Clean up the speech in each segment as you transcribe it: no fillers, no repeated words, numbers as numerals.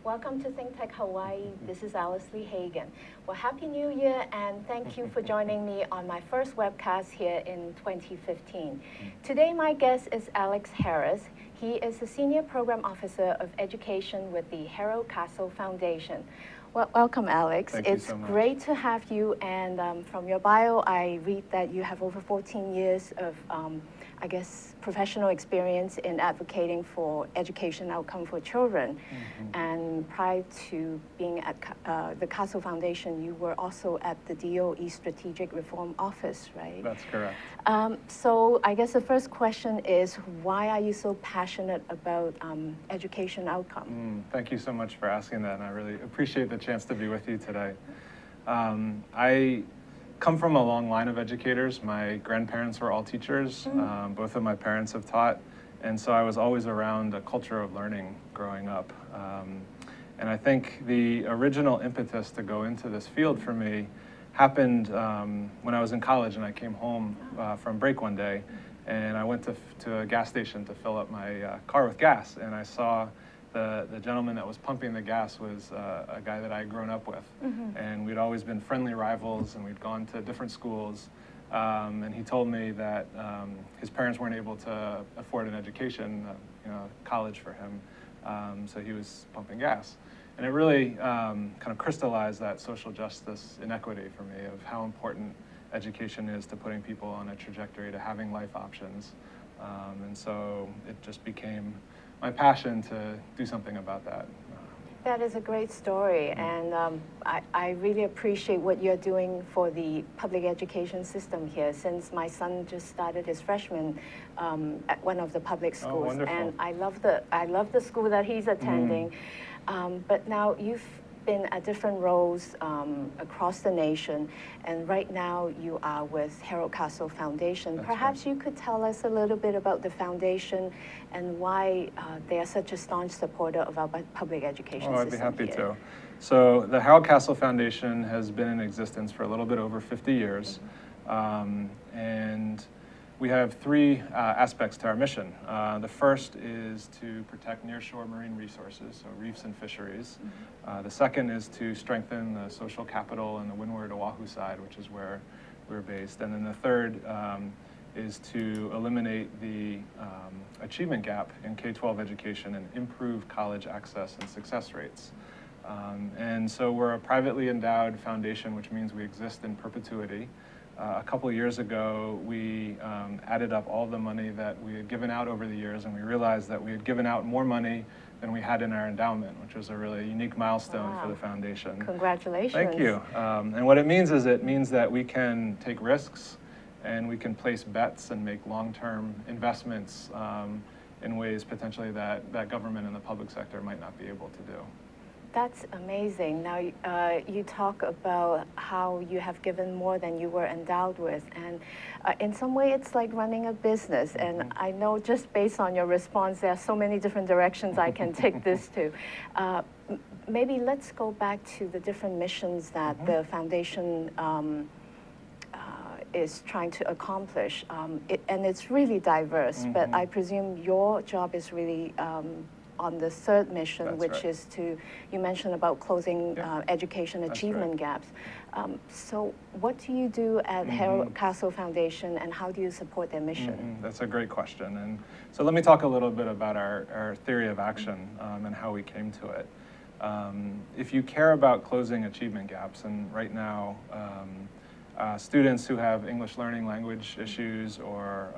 Welcome to Think Tech Hawaii. This is Alice Lee Hagan. Well, Happy New Year, and thank you for joining me on my first webcast here in 2015. Today, my guest is Alex Harris. He is the Senior Program Officer of Education with the Harold Castle Foundation. Well, welcome, Alex. Thank you it's so much. great to have you, and from your bio, I read that you have over 14 years of I guess, professional experience in advocating for education outcome for children. And prior to being at the Castle Foundation, you were also at the DOE Strategic Reform Office, right? That's correct. So I guess the first question is, why are you so passionate about education outcome? Thank you so much for asking that, and I really appreciate the chance to be with you today. I come from a long line of educators. My grandparents were all teachers. Both of my parents have taught, and so I was always around a culture of learning growing up. And I think the original impetus to go into this field for me happened when I was in college, and I came home from break one day, and I went to a gas station to fill up my car with gas, and I saw the gentleman that was pumping the gas was a guy that I had grown up with. And we'd always been friendly rivals, and we'd gone to different schools. And he told me that his parents weren't able to afford an education, college for him. So he was pumping gas. And it really kind of crystallized that social justice inequity for me of how important education is to putting people on a trajectory to having life options. And so it just became my passion to do something about that. That is a great story, and I really appreciate what you're doing for the public education system here, since my son just started his freshman at one of the public schools. Wonderful. And I love the school that he's attending. But now you've been at different roles across the nation, and right now you are with Harold Castle Foundation. That's Perhaps right. you could tell us a little bit about the foundation and why they are such a staunch supporter of our public education system. I'd be happy here. to. So the Harold Castle Foundation has been in existence for a little bit over 50 years. And we have three aspects to our mission. The first is to protect nearshore marine resources, so reefs and fisheries. The second is to strengthen the social capital in the Windward Oahu side, which is where we're based. And then the third is to eliminate the achievement gap in K-12 education and improve college access and success rates. And so we're a privately endowed foundation, which means we exist in perpetuity. A couple of years ago, we added up all the money that we had given out over the years, and we realized that we had given out more money than we had in our endowment, which was a really unique milestone for the foundation. Congratulations. Thank you. And what it means that we can take risks, and we can place bets and make long-term investments in ways potentially that government and the public sector might not be able to do. That's amazing. Now, you talk about how you have given more than you were endowed with, and in some way it's like running a business. And I know just based on your response, there are so many different directions I can take this to. Maybe let's go back to the different missions that the foundation is trying to accomplish. And it's really diverse, but I presume your job is really on the third mission, That's which right. is to, you mentioned about closing education achievement right. gaps. So what do you do at Harold Castle Foundation, and how do you support their mission? That's a great question. And so let me talk a little bit about our theory of action and how we came to it. If you care about closing achievement gaps, and right now students who have English learning language issues or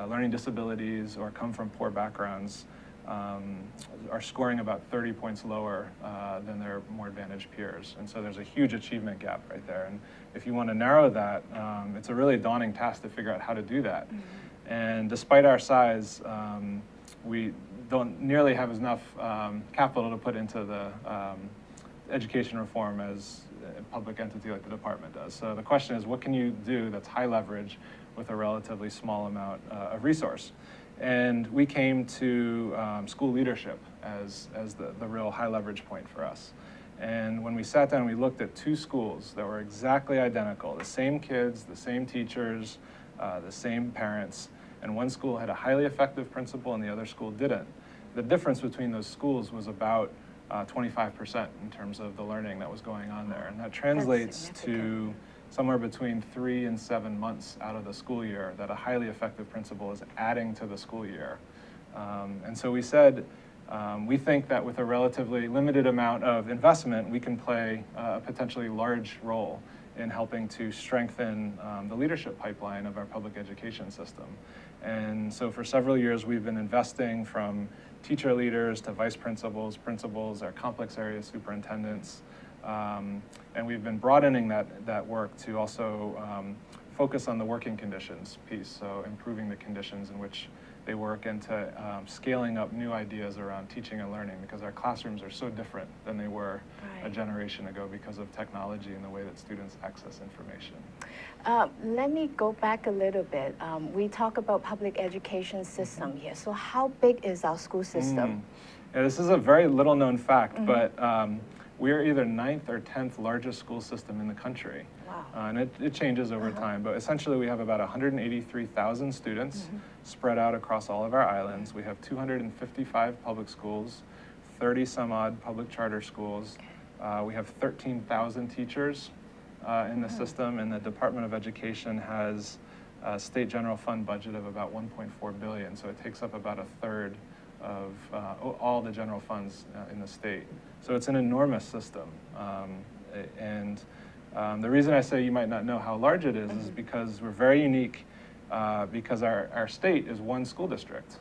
learning disabilities or come from poor backgrounds are scoring about 30 points lower than their more advantaged peers. And so there's a huge achievement gap right there. And if you want to narrow that, it's a really daunting task to figure out how to do that. And despite our size, we don't nearly have enough capital to put into the education reform as a public entity like the department does. So the question is, what can you do that's high leverage with a relatively small amount of resource? And we came to school leadership as the real high leverage point for us. And when we sat down, we looked at two schools that were exactly identical, the same kids, the same teachers, the same parents, and one school had a highly effective principal and the other school didn't. The difference between those schools was about 25% in terms of the learning that was going on there. And that translates to somewhere between 3 and 7 months out of the school year that a highly effective principal is adding to the school year. And so we said, we think that with a relatively limited amount of investment, we can play a potentially large role in helping to strengthen the leadership pipeline of our public education system. And so for several years, we've been investing from teacher leaders to vice principals, principals, our complex area superintendents, and we've been broadening that work to also focus on the working conditions piece, so improving the conditions in which they work, and to scaling up new ideas around teaching and learning, because our classrooms are so different than they were a generation ago because of technology and the way that students access information. Let me go back a little bit. We talk about public education system here. So how big is our school system? Yeah, this is a very little known fact, but we are either 9th or 10th largest school system in the country. Wow. And it changes over time, but essentially we have about 183,000 students spread out across all of our islands. We have 255 public schools, 30 some odd public charter schools. We have 13,000 teachers in the system, and the Department of Education has a state general fund budget of about $1.4 billion, so it takes up about a third of all the general funds in the state. So it's an enormous system. The reason I say you might not know how large it is because we're very unique, because our state is one school district.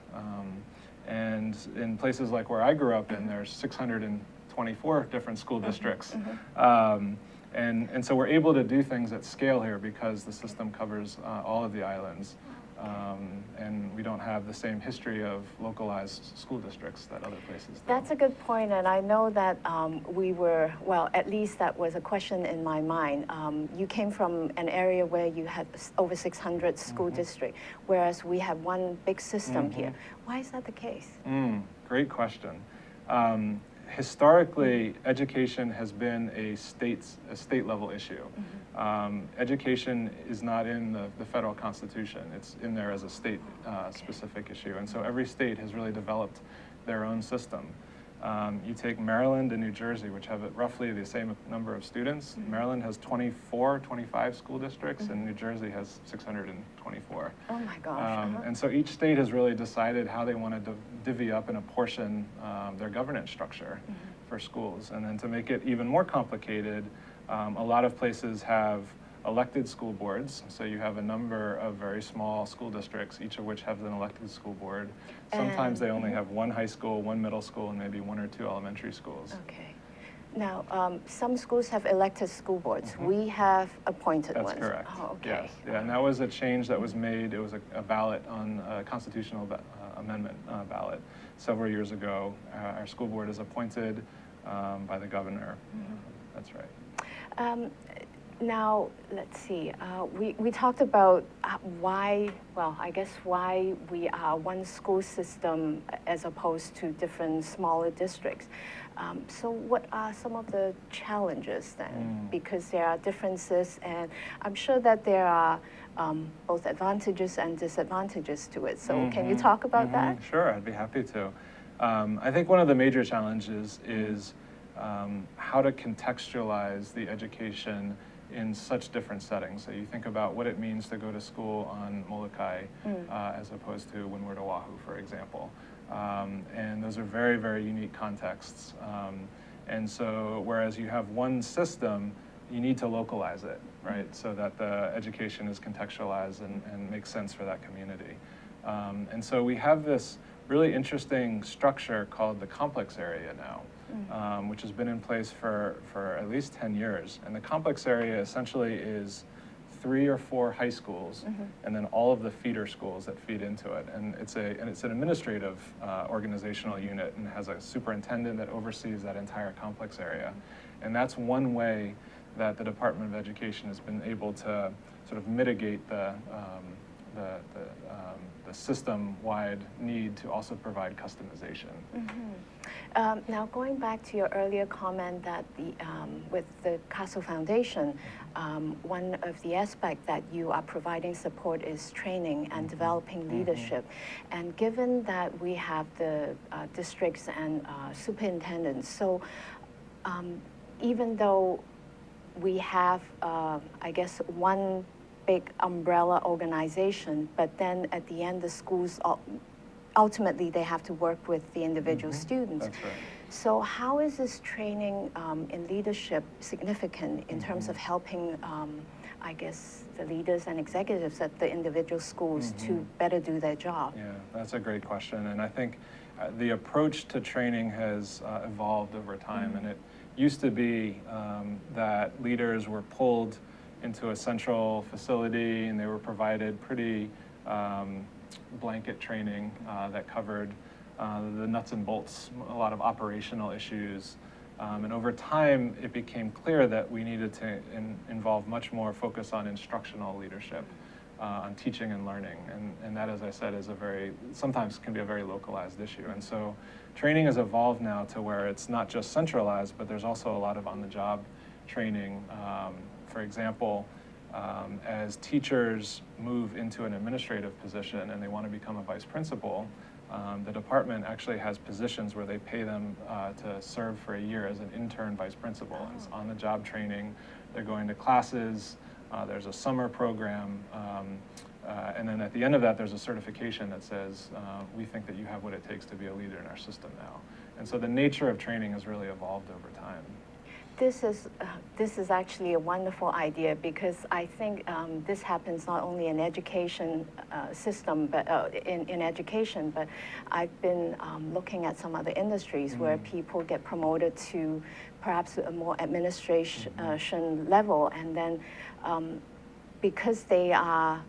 And in places like where I grew up in, there's 624 different school districts. And so we're able to do things at scale here because the system covers all of the islands. And we don't have the same history of localized school districts that other places do. That's a good point, and I know that well, at least that was a question in my mind. You came from an area where you had over 600 school districts, whereas we have one big system here. Why is that the case? Great question. Historically, education has been a state level issue. Education is not in the federal constitution. It's in there as a state specific issue. And so every state has really developed their own system. You take Maryland and New Jersey, which have roughly the same number of students. Maryland has 25 school districts, and New Jersey has 624. Oh my gosh. And so each state has really decided how they want to divvy up and apportion their governance structure for schools. And then to make it even more complicated, a lot of places have elected school boards. So you have a number of very small school districts, each of which have an elected school board. Sometimes they only have one high school, one middle school, and maybe 1 or 2 elementary schools. Okay. Now, some schools have elected school boards. We have appointed ones. That's correct. Oh, okay. Yes. Yeah, and that was a change that was made. It was a ballot on a constitutional amendment ballot several years ago. Our school board is appointed by the governor. That's right. Now, let's see, we talked about why, well, I guess why we are one school system as opposed to different smaller districts. So what are some of the challenges then? Because there are differences, and I'm sure that there are both advantages and disadvantages to it. So can you talk about that? Sure, I'd be happy to. I think one of the major challenges is how to contextualize the education in such different settings. So you think about what it means to go to school on Molokai as opposed to when we're at Oahu, for example. And those are very, very unique contexts. And so whereas you have one system, you need to localize it, right? So that the education is contextualized and makes sense for that community. And so we have this really interesting structure called the complex area now. Which has been in place for at least 10 years. And the complex area essentially is 3 or 4 high schools, and then all of the feeder schools that feed into it. And it's an administrative organizational unit, and has a superintendent that oversees that entire complex area. And that's one way that the Department of Education has been able to sort of mitigate the the system-wide need to also provide customization. Now, going back to your earlier comment that with the Castle Foundation, one of the aspects that you are providing support is training and developing leadership. And given that we have the districts and superintendents, so even though we have, I guess, one big umbrella organization, but then at the end, the schools ultimately they have to work with the individual students. That's right. So how is this training in leadership significant in terms of helping, I guess, the leaders and executives at the individual schools to better do their job? Yeah, that's a great question. And I think the approach to training has evolved over time. And it used to be that leaders were pulled into a central facility and they were provided pretty blanket training that covered the nuts and bolts, a lot of operational issues. And over time, it became clear that we needed to involve much more focus on instructional leadership, on teaching and learning. And that, as I said, is sometimes can be a very localized issue. And so training has evolved now to where it's not just centralized, but there's also a lot of on-the-job training. For example, as teachers move into an administrative position and they want to become a vice principal, the department actually has positions where they pay them to serve for a year as an intern vice principal. And it's on-the-job training. They're going to classes. There's a summer program. And then at the end of that, there's a certification that says, we think that you have what it takes to be a leader in our system now. And so the nature of training has really evolved over time. This is actually a wonderful idea because I think this happens not only in education system, but in education, but I've been looking at some other industries where people get promoted to perhaps a more administration level, and then because they are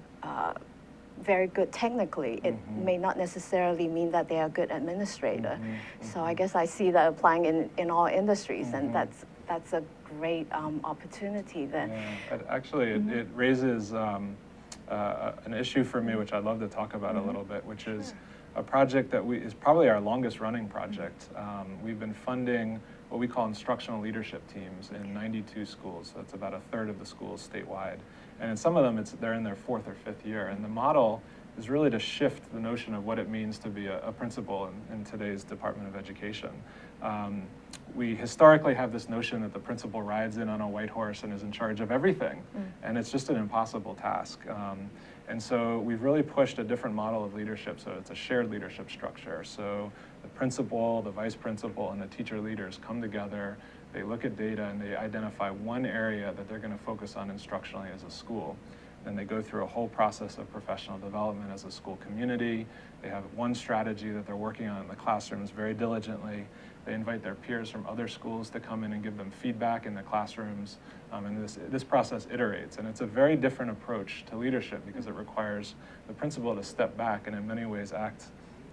very good technically, it may not necessarily mean that they are good administrator. So I guess I see that applying in all industries, and that's a great opportunity then. Yeah. Actually, it raises an issue for me, which I'd love to talk about a little bit, which is a project that is probably our longest running project. We've been funding what we call instructional leadership teams in 92 schools. So that's about a third of the schools statewide. And in some of them, they're in their 4th or 5th year. And the model is really to shift the notion of what it means to be a principal in today's Department of Education. We historically have this notion that the principal rides in on a white horse and is in charge of everything, and it's just an impossible task. And so we've really pushed a different model of leadership, so it's a shared leadership structure. So the principal, the vice principal, and the teacher leaders come together, they look at data, and they identify one area that they're going to focus on instructionally as a school. Then they go through a whole process of professional development as a school community. They have one strategy that they're working on in the classrooms very diligently. They invite their peers from other schools to come in and give them feedback in the classrooms. And this process iterates. And it's a very different approach to leadership because it requires the principal to step back and in many ways act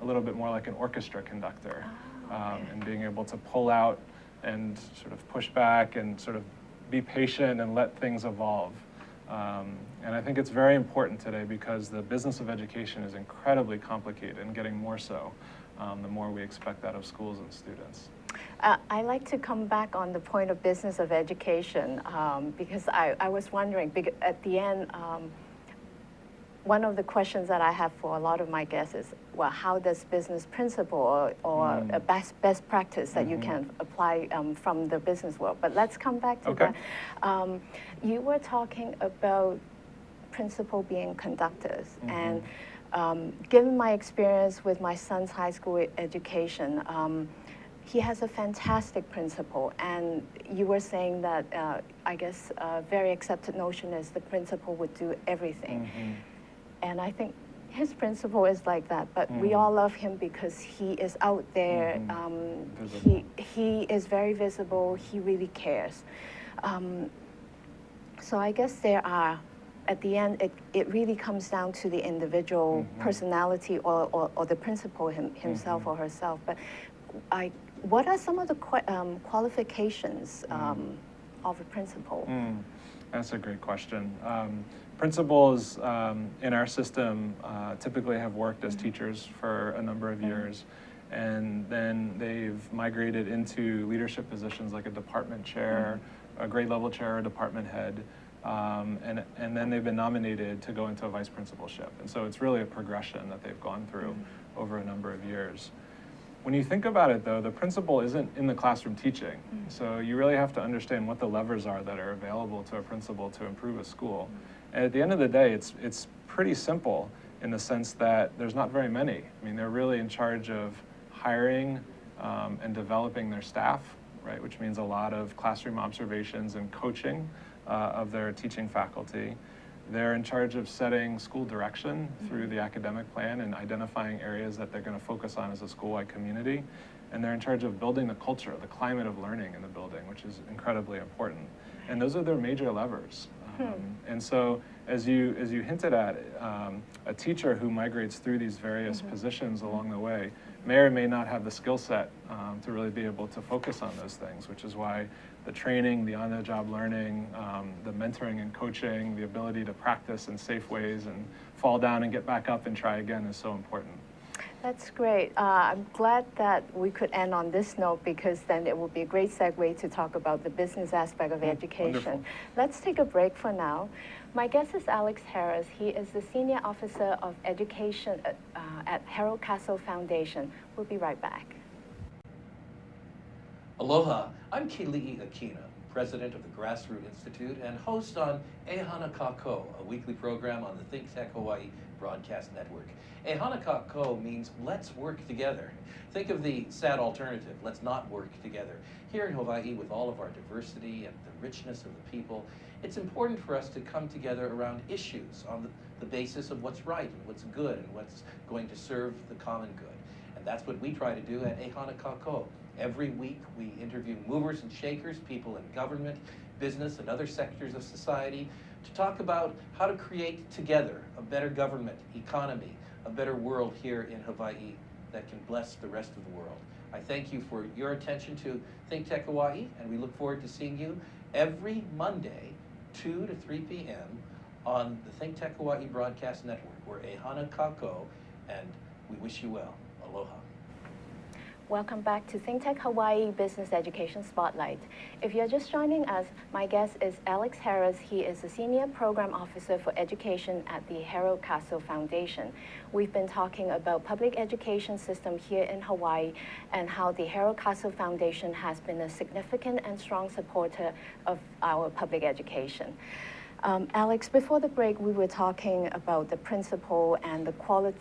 a little bit more like an orchestra conductor, and being able to pull out and sort of push back and sort of be patient and let things evolve. And I think it's very important today because the business of education is incredibly complicated and getting more so the more we expect that of schools and students. I like to come back on the point of business of education because I was wondering, at the end, one of the questions that I have for a lot of my guests is, well, how does business principle or a best practice that you can apply from the business world? But let's come back to that. You were talking about principal being conductors, and given my experience with my son's high school education, he has a fantastic principal, and you were saying that I guess a very accepted notion is the principal would do everything. And I think his principal is like that, but we all love him because he is out there. He is very visible. He really cares. So I guess at the end, it really comes down to the individual personality or the principal himself or herself. But what are some of the qualifications of a principal? That's a great question. Principals in our system typically have worked as teachers for a number of years, and then they've migrated into leadership positions like a department chair, a grade level chair, a department head, and then they've been nominated to go into a vice principalship. And so it's really a progression that they've gone through over a number of years. When you think about it, though, the principal isn't in the classroom teaching. So you really have to understand what the levers are that are available to a principal to improve a school. And at the end of the day, it's pretty simple in the sense that there's not very many. I mean, they're really in charge of hiring and developing their staff, right, which means a lot of classroom observations and coaching of their teaching faculty. They're in charge of setting school direction through the academic plan and identifying areas that they're going to focus on as a school-wide community. And they're in charge of building the culture, the climate of learning in the building, which is incredibly important. And those are their major levers. And so, as you hinted at, a teacher who migrates through these various positions along the way may or may not have the skill set to really be able to focus on those things, which is why the training, the on-the-job learning, the mentoring and coaching, the ability to practice in safe ways and fall down and get back up and try again is so important. That's great. I'm glad that we could end on this note, because then it will be a great segue to talk about the business aspect of education. Wonderful. Let's take a break for now. My guest is Alex Harris. He is the Senior Officer of Education at Harold Castle Foundation. We'll be right back. Aloha, I'm Keli'i Akina, President of the Grassroot Institute and host on Ehana Kako, a weekly program on the Think Tech Hawaii Broadcast Network. Ehana Kako means let's work together. Think of the sad alternative, let's not work together. Here in Hawaii, with all of our diversity and the richness of the people, it's important for us to come together around issues on the basis of what's right and what's good and what's going to serve the common good. And that's what we try to do at Ehana Kako. Every week, we interview movers and shakers, people in government, business, and other sectors of society to talk about how to create together a better government, economy, a better world here in Hawaii that can bless the rest of the world. I thank you for your attention to Think Tech Hawaii, and we look forward to seeing you every Monday, 2 to 3 p.m. on the Think Tech Hawaii Broadcast Network. We're Ehana Kako, and we wish you well. Aloha. Welcome back to Think Tech Hawaii Business Education Spotlight. If you're just joining us, my guest is Alex Harris. He is the Senior Program Officer for Education at the Harold Castle Foundation. We've been talking about public education system here in Hawaii and how the Harold Castle Foundation has been a significant and strong supporter of our public education. Alex, before the break, we were talking about the principal and the quality,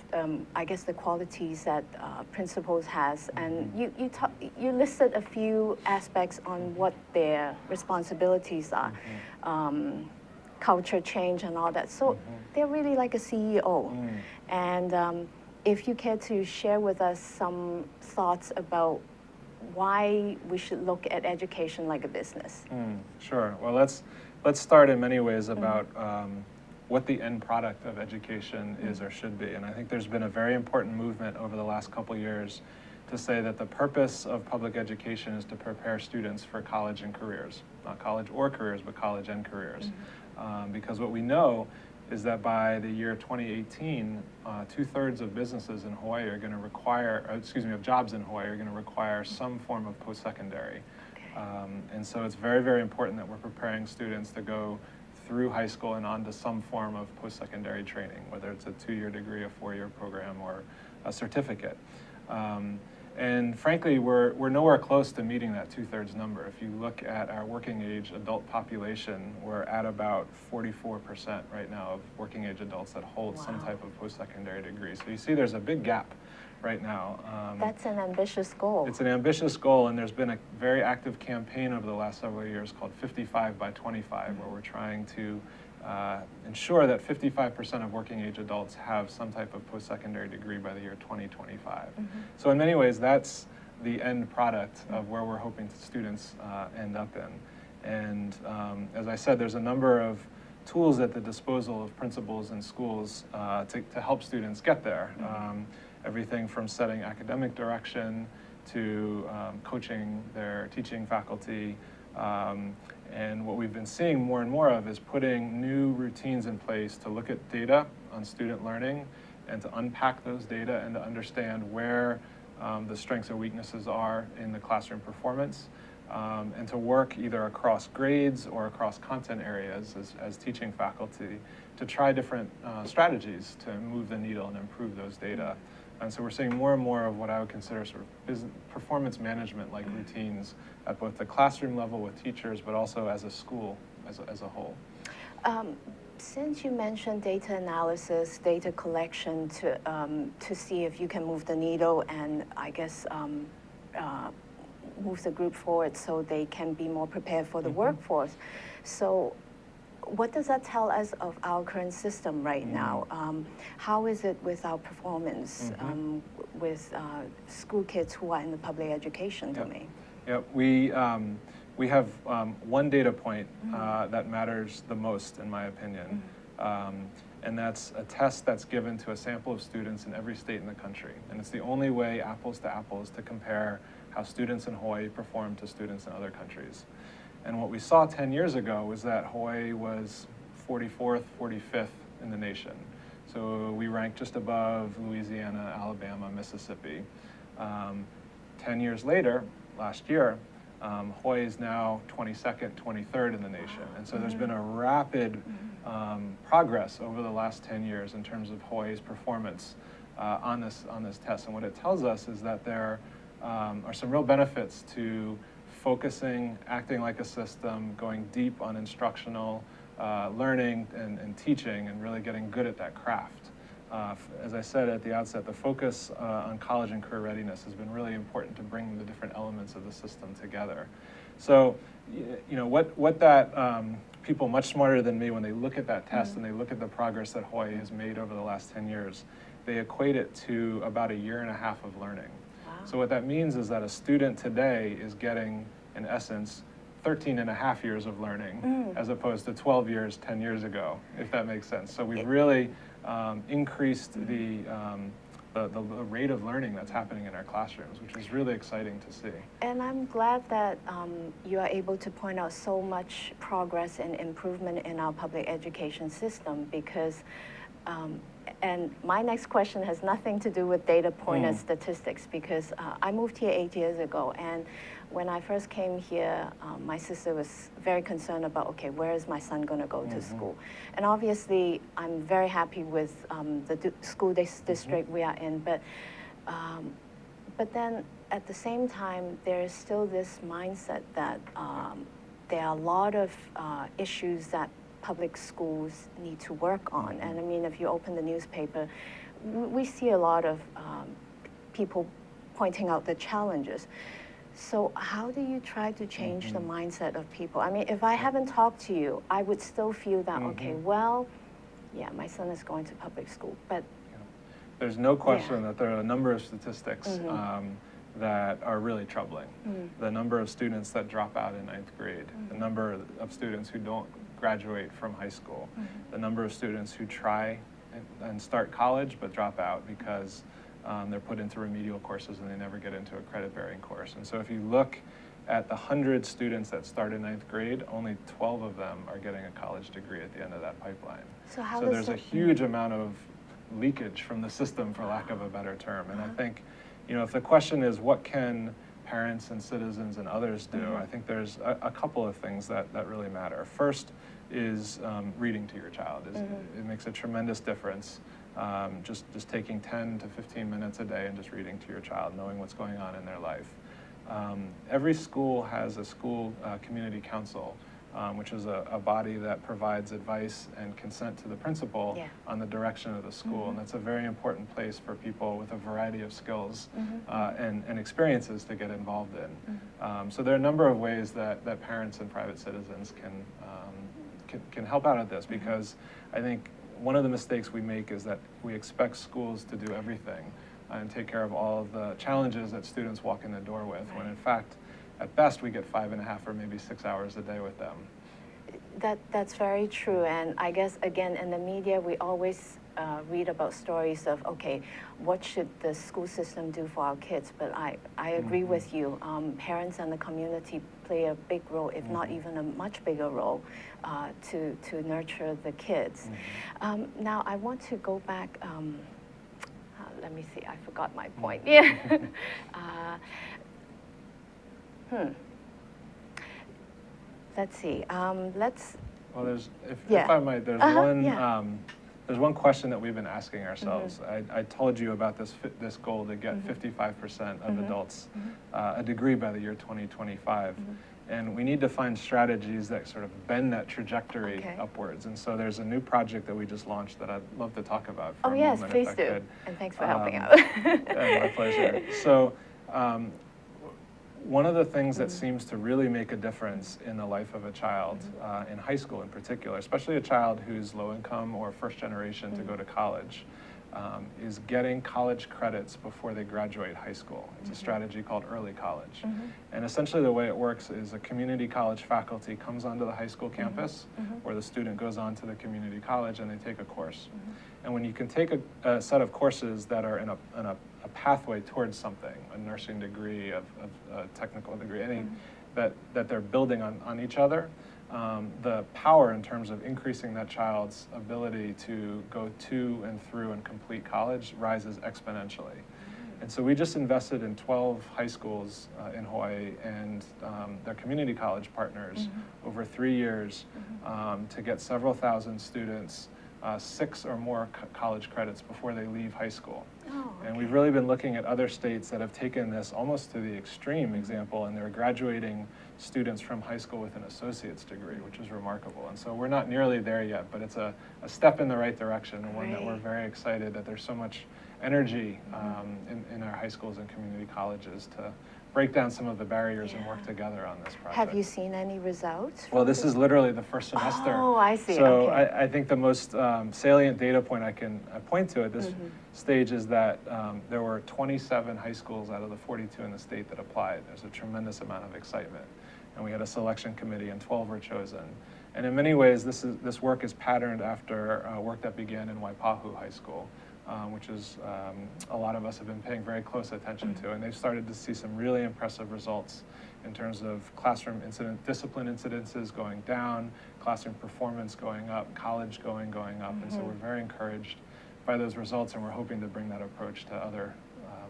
I guess the qualities that principals has, and you listed a few aspects on what their responsibilities are, culture change and all that. So they're really like a CEO. And if you care to share with us some thoughts about why we should look at education like a business. Sure. Well, let's start in many ways about what the end product of education is or should be. And I think there's been a very important movement over the last couple years to say that the purpose of public education is to prepare students for college and careers. Not college or careers, but college and careers. Because what we know is that by the year 2018, 2/3 of businesses in Hawaii are going to require, of jobs in Hawaii are going to require some form of post-secondary. And so it's very, very important that we're preparing students to go through high school and on to some form of post-secondary training, whether it's a 2-year degree, a 4-year program, or a certificate. And frankly, we're nowhere close to meeting that 2/3 number. If you look at our working age adult population, we're at about 44% right now of working age adults that hold some type of post-secondary degree. So you see there's a big gap right now. That's an ambitious goal. It's an ambitious goal, and there's been a very active campaign over the last several years called 55 by 25, where we're trying to ensure that 55% of working age adults have some type of post-secondary degree by the year 2025. So in many ways, that's the end product of where we're hoping students end up in. And as I said, there's a number of tools at the disposal of principals and schools to help students get there. Everything from setting academic direction to coaching their teaching faculty, And what we've been seeing more and more of is putting new routines in place to look at data on student learning and to unpack those data and to understand where the strengths or weaknesses are in the classroom performance, and to work either across grades or across content areas as teaching faculty to try different strategies to move the needle and improve those data. And so we're seeing more and more of what I would consider sort of performance management like routines at both the classroom level with teachers, but also as a school as a whole. Since you mentioned data analysis, data collection to see if you can move the needle and I guess move the group forward so they can be more prepared for the workforce. So what does that tell us of our current system right now? How is it with our performance with school kids who are in the public education domain? Yeah, we have one data point that matters the most, in my opinion, and that's a test that's given to a sample of students in every state in the country. And it's the only way, apples to apples, to compare how students in Hawaii perform to students in other countries. And what we saw 10 years ago was that Hawaii was 44th, 45th in the nation. So we ranked just above Louisiana, Alabama, Mississippi. 10 years later, last year, Hawaii is now 22nd, 23rd in the nation. And so there's been a rapid progress over the last 10 years in terms of Hawaii's performance on this test. And what it tells us is that there are some real benefits to focusing, acting like a system, going deep on instructional learning and teaching, and really getting good at that craft. As I said at the outset, the focus on college and career readiness has been really important to bring the different elements of the system together. So, you know, what that people much smarter than me, when they look at that test and they look at the progress that Hawaii has made over the last 10 years, they equate it to about 1.5 years of learning. So what that means is that a student today is getting, in essence, 13.5 years of learning as opposed to 12 years 10 years ago, if that makes sense. So we've really increased the rate of learning that's happening in our classrooms, which is really exciting to see. And I'm glad that you are able to point out so much progress and improvement in our public education system because and my next question has nothing to do with data point and statistics because I moved here 8 years ago, and when I first came here, my sister was very concerned about, okay, where is my son going to go to school? And obviously, I'm very happy with the school district we are in, but then at the same time, there is still this mindset that there are a lot of issues that public schools need to work on. And I mean, if you open the newspaper, we see a lot of people pointing out the challenges. So how do you try to change the mindset of people? I mean, if I haven't talked to you, I would still feel that, okay, well, yeah, my son is going to public school, but... There's no question that there are a number of statistics that are really troubling. The number of students that drop out in 9th grade, the number of students who don't graduate from high school, the number of students who try and start college but drop out because they're put into remedial courses and they never get into a credit-bearing course. And so if you look at the 100 students that start in 9th grade, only 12 of them are getting a college degree at the end of that pipeline. So there's a huge amount of leakage from the system, for lack of a better term. And I think, you know, if the question is what can parents and citizens and others do, I think there's a couple of things that really matter. First is reading to your child. It makes a tremendous difference. Just taking 10 to 15 minutes a day and just reading to your child, knowing what's going on in their life. Every school has a school community council, which is a body that provides advice and consent to the principal on the direction of the school. And that's a very important place for people with a variety of skills and experiences to get involved in. So there are a number of ways that parents and private citizens can help out at this, because I think one of the mistakes we make is that we expect schools to do everything and take care of all of the challenges that students walk in the door with, when in fact, at best, we get 5.5 or maybe 6 hours a day with them. That's very true, and I guess, again, in the media, we always read about stories of, okay, what should the school system do for our kids? But I agree with you. Parents and the community play a big role, if not even a much bigger role, to nurture the kids. Now, I want to go back. Let me see, I forgot my point. Yeah. Let's see. Well, there's, if Yeah. I might, there's yeah. there's one question that we've been asking ourselves. I told you about this goal to get 55% of adults a degree by the year 2025. And we need to find strategies that sort of bend that trajectory upwards. And so there's a new project that we just launched that I'd love to talk about for a yes, moment, please if I do. could. And thanks for helping out. Yeah, my pleasure. So one of the things that seems to really make a difference in the life of a child, in high school in particular, especially a child who's low income or first generation to go to college, is getting college credits before they graduate high school. It's a strategy called early college. And essentially the way it works is a community college faculty comes onto the high school campus, where the student goes on to the community college and they take a course. And when you can take a set of courses that are in a pathway towards something, a nursing degree, a technical degree, any that they're building on each other, the power in terms of increasing that child's ability to go to and through and complete college rises exponentially. And so we just invested in 12 high schools in Hawaii and their community college partners over 3 years to get several thousand students 6 or more college credits before they leave high school. And we've really been looking at other states that have taken this almost to the extreme example, and they're graduating students from high school with an associate's degree, which is remarkable. And so we're not nearly there yet, but it's a step in the right direction, and one that we're very excited that there's so much energy in our high schools and community colleges to break down some of the barriers and work together on this project. Have you seen any results? Well, this is literally the first semester. Oh, I see. So okay. I think the most salient data point I point to at this stage is that there were 27 high schools out of the 42 in the state that applied. There's a tremendous amount of excitement. And we had a selection committee and 12 were chosen. And in many ways, this work is patterned after work that began in Waipahu High School, which is a lot of us have been paying very close attention to. And they've started to see some really impressive results in terms of classroom discipline incidences going down, classroom performance going up, college going up. And so we're very encouraged by those results, and we're hoping to bring that approach to other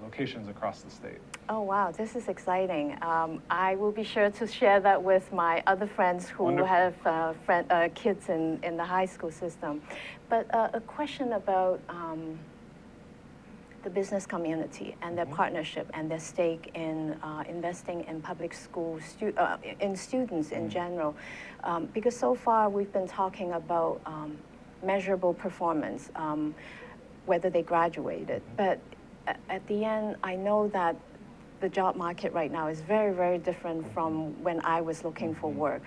locations across the state. Oh, wow, this is exciting. I will be sure to share that with my other friends who Wonderful. have kids in the high school system. But a question about the business community and their partnership and their stake in investing in public school, in students in general. Because so far we've been talking about measurable performance, whether they graduated. But at the end, I know that the job market right now is very, very different from when I was looking for work.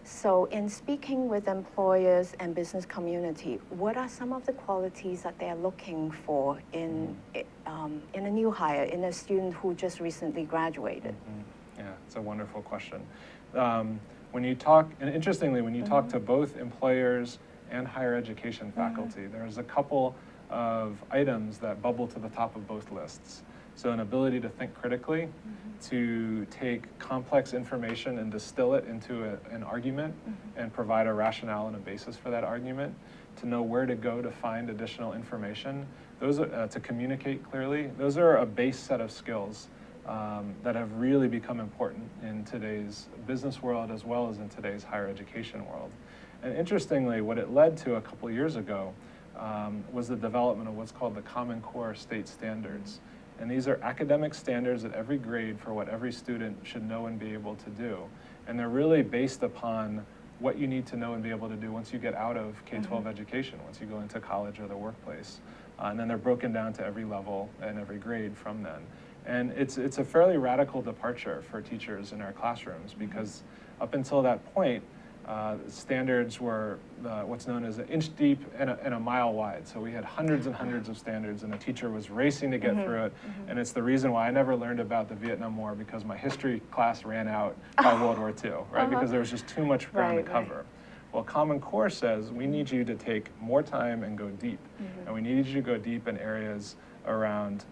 So in speaking with employers and business community, what are some of the qualities that they're looking for in a new hire, in a student who just recently graduated? Yeah, it's a wonderful question. When you talk, and interestingly, when you talk to both employers and higher education faculty, there's a couple of items that bubble to the top of both lists. So an ability to think critically, to take complex information and distill it into an argument and provide a rationale and a basis for that argument, to know where to go to find additional information, those are, to communicate clearly, those are a base set of skills that have really become important in today's business world as well as in today's higher education world. And interestingly, what it led to a couple of years ago was the development of what's called the Common Core State Standards. And these are academic standards at every grade for what every student should know and be able to do. And they're really based upon what you need to know and be able to do once you get out of K-12 education, once you go into college or the workplace. And then they're broken down to every level and every grade from then. And it's a fairly radical departure for teachers in our classrooms, because up until that point, standards were what's known as an inch deep and a mile wide. So we had hundreds and hundreds of standards, and the teacher was racing to get through it. And it's the reason why I never learned about the Vietnam War, because my history class ran out by World War II, right? Because there was just too much ground to cover. Well, Common Core says we need you to take more time and go deep. And we need you to go deep in areas around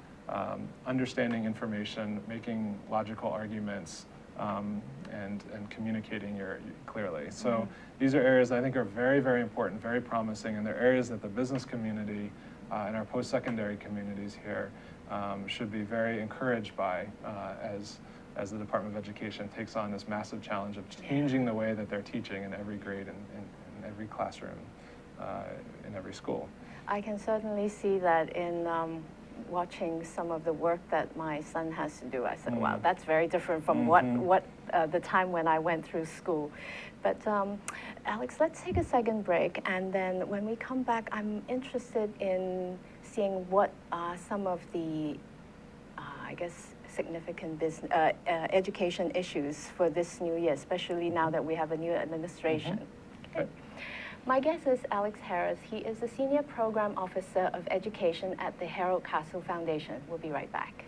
understanding information, making logical arguments, and communicating clearly. So these are areas I think are very, very important, very promising, and they're areas that the business community and our post-secondary communities here should be very encouraged by as the Department of Education takes on this massive challenge of changing the way that they're teaching in every grade and in every classroom, in every school. I can certainly see that in watching some of the work that my son has to do. I said, wow, that's very different from what the time when I went through school. But Alex, let's take a second break, and then when we come back, I'm interested in seeing what are some of the, I guess, significant business, education issues for this new year, especially now that we have a new administration. Okay. My guest is Alex Harris. He is the Senior Program Officer of Education at the Harold Castle Foundation. We'll be right back.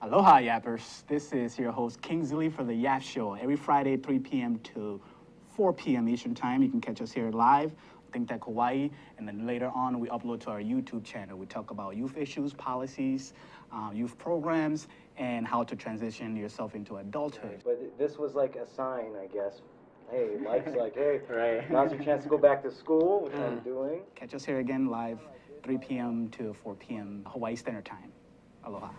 Aloha, Yappers. This is your host, Kingsley, for the Yap Show. Every Friday, 3 p.m. to 4 p.m. Eastern Time. You can catch us here live, Think Tech Hawaii, and then later on, we upload to our YouTube channel. We talk about youth issues, policies, youth programs, and how to transition yourself into adulthood. But this was like a sign, I guess. Hey, Mike's like, hey, Right. now's your chance to go back to school, which I'm doing. Catch us here again live, 3 p.m. to 4 p.m. Hawaii Standard Time. Aloha.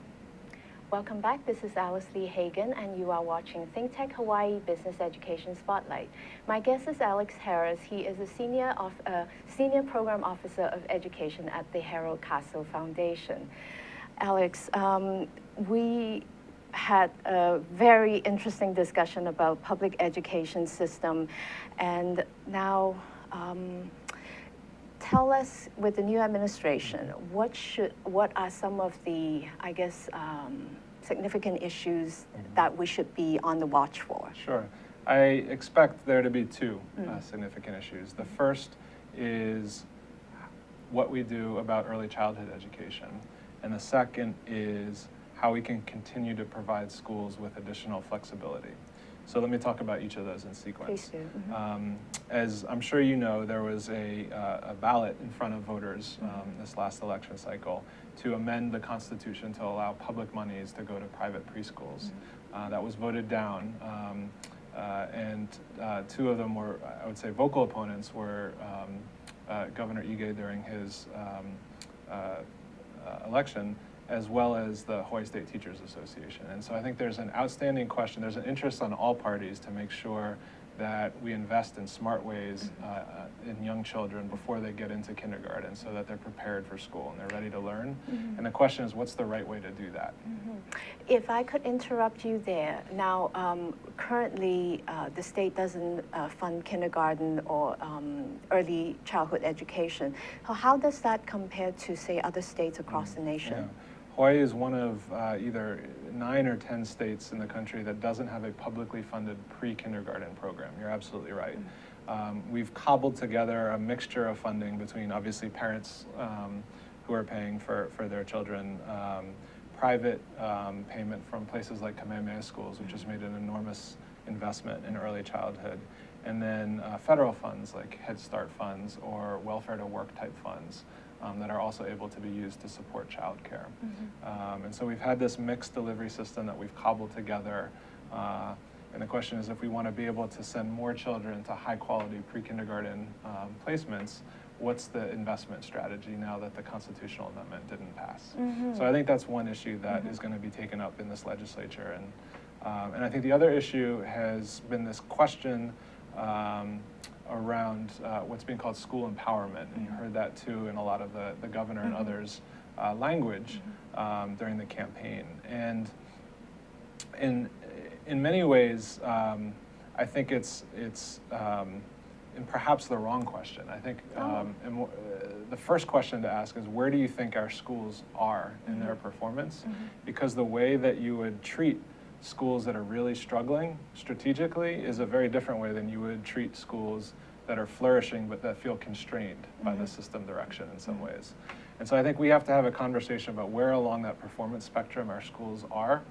Welcome back. This is Alice Lee Hagan, and you are watching Think Tech Hawaii Business Education Spotlight. My guest is Alex Harris. He is a Senior Program Officer of Education at the Harold Castle Foundation. Alex, we had a very interesting discussion about public education system, and now tell us, with the new administration, what are some of the, I guess, significant issues that we should be on the watch for? Sure. I expect there to be two significant issues. The first is what we do about early childhood education, and the second is how we can continue to provide schools with additional flexibility. So let me talk about each of those in sequence. Please do. As I'm sure you know, there was a ballot in front of voters this last election cycle to amend the Constitution to allow public monies to go to private preschools. That was voted down, and two of them were, I would say, vocal opponents were Governor Ige during his election, as well as the Hawaii State Teachers Association. And so I think there's an outstanding question. There's an interest on all parties to make sure that we invest in smart ways in young children before they get into kindergarten, so that they're prepared for school and they're ready to learn. And the question is, what's the right way to do that? If I could interrupt you there. Now, currently, the state doesn't fund kindergarten or early childhood education. How does that compare to, say, other states across the nation? Yeah. Hawaii is one of either 9 or 10 states in the country that doesn't have a publicly funded pre-kindergarten program. You're absolutely right. We've cobbled together a mixture of funding between, obviously, parents who are paying for their children, private payment from places like Kamehameha Schools, which has made an enormous investment in early childhood, and then federal funds like Head Start funds or welfare to work type funds that are also able to be used to support childcare. And so we've had this mixed delivery system that we've cobbled together. And the question is, if we want to be able to send more children to high quality pre-kindergarten placements, what's the investment strategy now that the constitutional amendment didn't pass? So I think that's one issue that is going to be taken up in this legislature. And I think the other issue has been this question around what's being called school empowerment. And you heard that too in a lot of the governor and others' language during the campaign. And in many ways, I think it's and perhaps the wrong question. I think the first question to ask is, where do you think our schools are in their performance? Because the way that you would treat schools that are really struggling strategically is a very different way than you would treat schools that are flourishing but that feel constrained by the system direction in some ways. And so I think we have to have a conversation about where along that performance spectrum our schools are,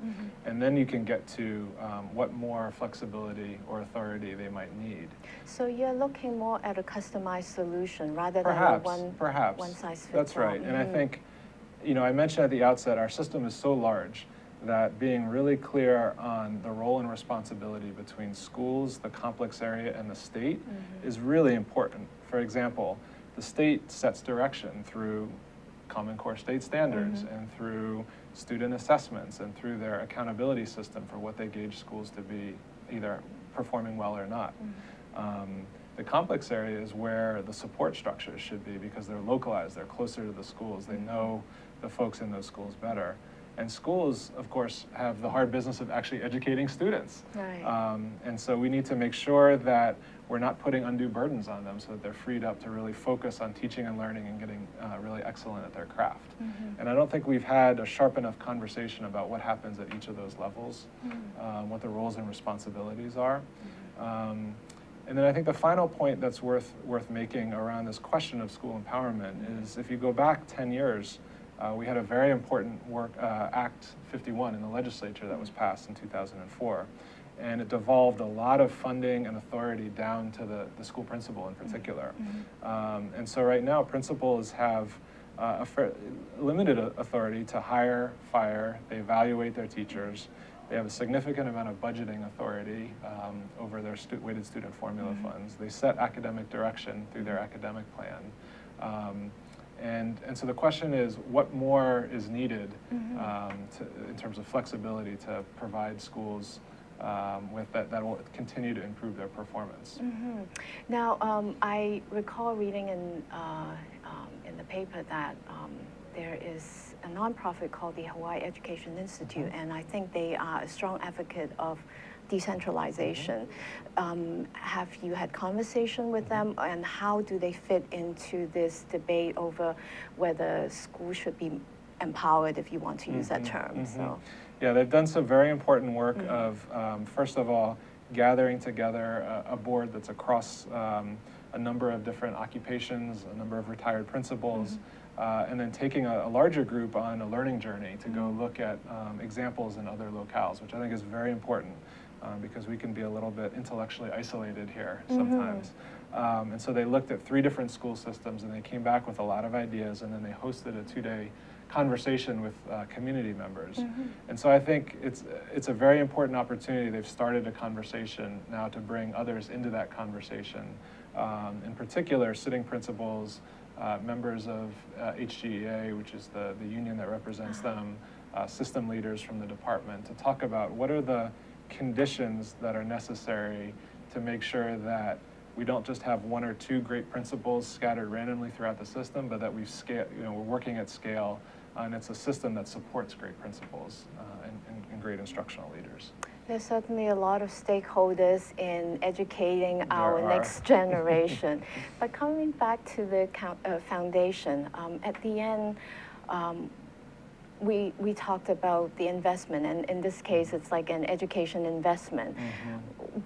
and then you can get to what more flexibility or authority they might need. So you're looking more at a customized solution rather Perhaps, than a perhaps. one size fits That's all. right. And I think, I mentioned at the outset, our system is so large that being really clear on the role and responsibility between schools, the complex area, and the state is really important. For example, the state sets direction through Common Core state standards and through student assessments and through their accountability system for what they gauge schools to be either performing well or not. The complex area is where the support structures should be because they're localized, they're closer to the schools, they know the folks in those schools better. And schools, of course, have the hard business of actually educating students. Right. And so we need to make sure that we're not putting undue burdens on them so that they're freed up to really focus on teaching and learning and getting really excellent at their craft. And I don't think we've had a sharp enough conversation about what happens at each of those levels, what the roles and responsibilities are. And then I think the final point that's worth making around this question of school empowerment is if you go back 10 years, we had a very important Act 51 in the legislature that was passed in 2004. And it devolved a lot of funding and authority down to the school principal in particular. And so right now, principals have limited authority to hire, fire, they evaluate their teachers, they have a significant amount of budgeting authority over their weighted student formula funds. They set academic direction through their academic plan. And so the question is, what more is needed in terms of flexibility to provide schools with that will continue to improve their performance? Now, I recall reading in the paper that there is a nonprofit called the Hawaii Education Institute, and I think they are a strong advocate of decentralization. Have you had conversation with them, and how do they fit into this debate over whether schools should be empowered, if you want to use that term? So, yeah, they've done some very important work of, first of all, gathering together a board that's across a number of different occupations, a number of retired principals, and then taking a larger group on a learning journey to go look at examples in other locales, which I think is very important because we can be a little bit intellectually isolated here sometimes. And so they looked at 3 different school systems and they came back with a lot of ideas, and then they hosted a 2-day conversation with community members. And so I think it's a very important opportunity. They've started a conversation now to bring others into that conversation. In particular, sitting principals, members of HGEA, which is the union that represents them, system leaders from the department, to talk about what are the conditions that are necessary to make sure that we don't just have 1 or 2 great principals scattered randomly throughout the system, but that we're working at scale, and it's a system that supports great principals and great instructional leaders. there's certainly a lot of stakeholders in educating our There are. next generation. But coming back to the foundation, at the end, we talked about the investment, and in this case, it's like an education investment.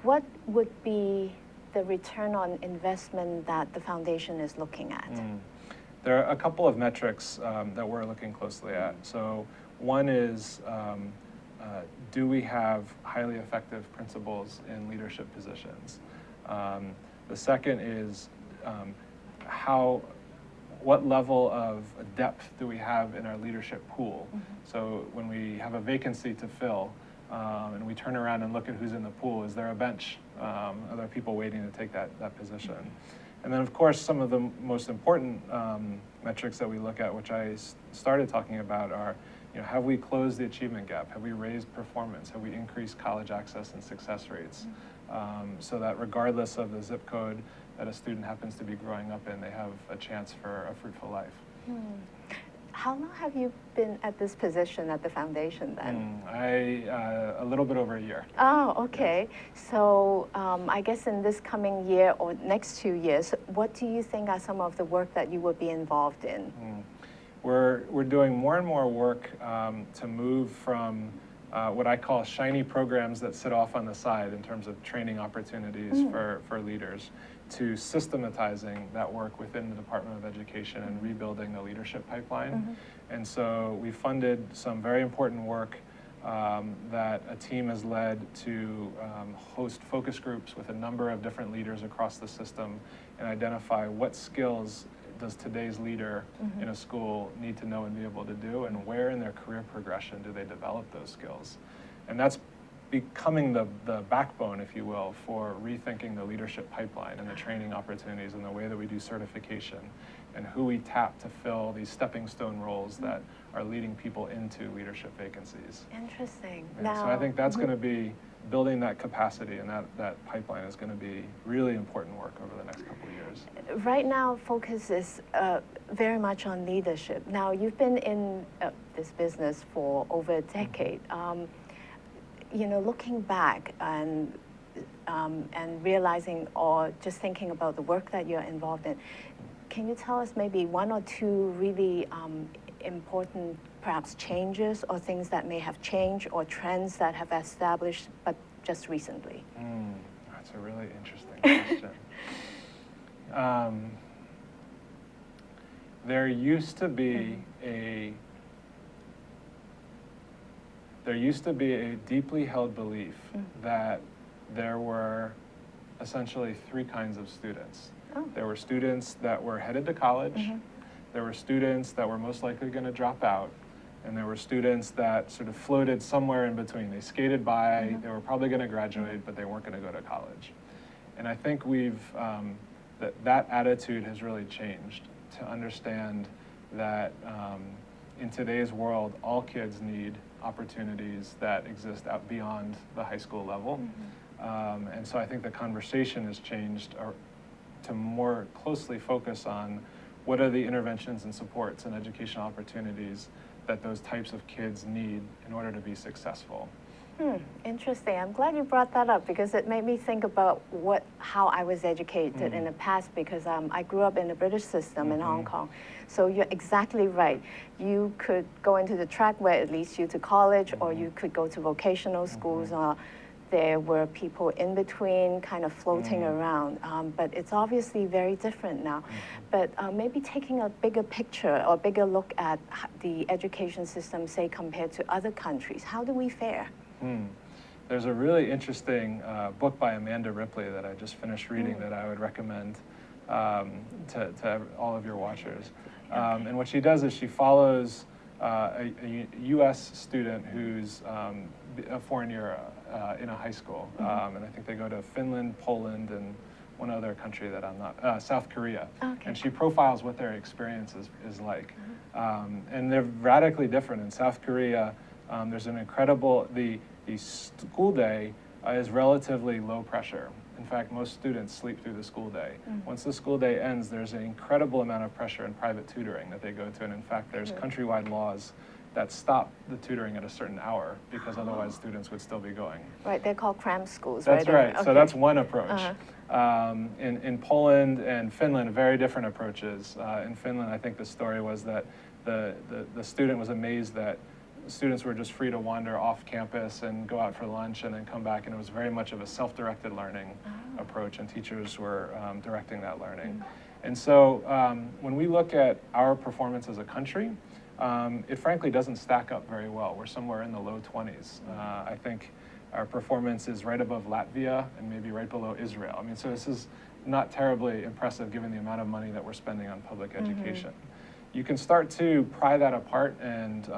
What would be the return on investment that the foundation is looking at? There are a couple of metrics that we're looking closely at. So one is, do we have highly effective principals in leadership positions? The second is, what level of depth do we have in our leadership pool? So when we have a vacancy to fill, and we turn around and look at who's in the pool, is there a bench? Are there people waiting to take that position? And then, of course, some of the most important metrics that we look at, which I started talking about, are, have we closed the achievement gap? Have we raised performance? Have we increased college access and success rates? So that regardless of the zip code that a student happens to be growing up in, they have a chance for a fruitful life. How long have you been at this position at the foundation then? A little bit over a year. Oh, okay. So I guess in this coming year or next 2 years, what do you think are some of the work that you will be involved in? We're doing more and more work to move from what I call shiny programs that sit off on the side in terms of training opportunities for leaders, to systematizing that work within the Department of Education and rebuilding the leadership pipeline. And so we funded some very important work that a team has led to host focus groups with a number of different leaders across the system and identify what skills does today's leader in a school need to know and be able to do, and where in their career progression do they develop those skills. And that's becoming the backbone, if you will, for rethinking the leadership pipeline and the training opportunities and the way that we do certification and who we tap to fill these stepping stone roles that are leading people into leadership vacancies. Interesting. Yeah, so I think that's going to be building that capacity, and that pipeline is going to be really important work over the next couple of years. Right now, focus is very much on leadership. Now, you've been in this business for over a decade. You know, looking back and realizing, or just thinking about the work that you're involved in, can you tell us maybe one or two really important, perhaps, changes or things that may have changed or trends that have established, but just recently? That's a really interesting question. There used to be a deeply held belief that there were essentially three kinds of students. There were students that were headed to college, there were students that were most likely going to drop out, and there were students that sort of floated somewhere in between. They skated by, they were probably going to graduate, but they weren't going to go to college. And I think that attitude has really changed to understand that in today's world, all kids need opportunities that exist out beyond the high school level. And so I think the conversation has changed to more closely focus on what are the interventions and supports and educational opportunities that those types of kids need in order to be successful. Interesting. I'm glad you brought that up, because it made me think about how I was educated in the past, because I grew up in the British system in Hong Kong. So you're exactly right. You could go into the track where it leads you to college, or you could go to vocational schools, or there were people in between kind of floating around. But it's obviously very different now. But maybe taking a bigger picture or bigger look at the education system, say, compared to other countries, how do we fare? There's a really interesting book by Amanda Ripley that I just finished reading that I would recommend to all of your watchers. And what she does is she follows a U.S. student who's a foreign year in a high school. And I think they go to Finland, Poland, and one other country that I'm not, South Korea. And she profiles what their experience is like. And they're radically different. In South Korea, there's an incredible, the school day is relatively low pressure. In fact, most students sleep through the school day. Once the school day ends, there's an incredible amount of pressure and private tutoring that they go to. And in fact, there's countrywide laws that stop the tutoring at a certain hour, because otherwise students would still be going. Right, they're called cram schools, That's right? right. So that's one approach. In Poland and Finland, very different approaches. In Finland, I think the story was that the student was amazed that students were just free to wander off campus and go out for lunch and then come back, and it was very much of a self-directed learning approach, and teachers were directing that learning. And so when we look at our performance as a country, it frankly doesn't stack up very well. We're somewhere in the low 20s. I think our performance is right above Latvia and maybe right below Israel. I mean, so this is not terribly impressive given the amount of money that we're spending on public education. You can start to pry that apart, and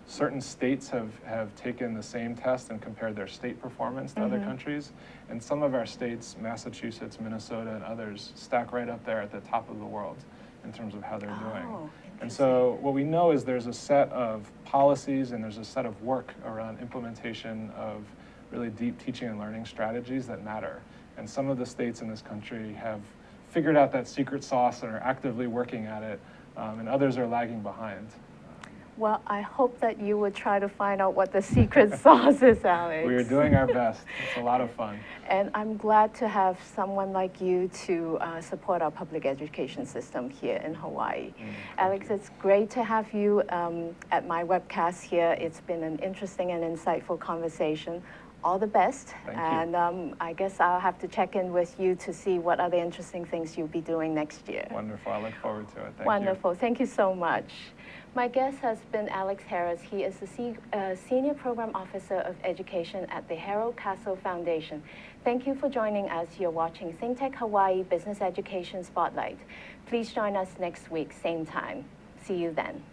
certain states have taken the same test and compared their state performance to other countries. And some of our states, Massachusetts, Minnesota, and others, stack right up there at the top of the world in terms of how they're doing. And so what we know is there's a set of policies and there's a set of work around implementation of really deep teaching and learning strategies that matter. And some of the states in this country have figured out that secret sauce and are actively working at it, and others are lagging behind. Well, I hope that you would try to find out what the secret sauce is, Alex. We are doing our best. It's a lot of fun. And I'm glad to have someone like you to support our public education system here in Hawaii. Alex, it's great to have you at my webcast here. It's been an interesting and insightful conversation all the best. Thank you. And I guess I'll have to check in with you to see what other interesting things you'll be doing next year. Wonderful. I look forward to it. Thank you. Wonderful. Thank you so much. My guest has been Alex Harris. He is the Senior Program Officer of Education at the Harold Castle Foundation. Thank you for joining us. You're watching ThinkTech Hawaii Business Education Spotlight. Please join us next week, same time. See you then.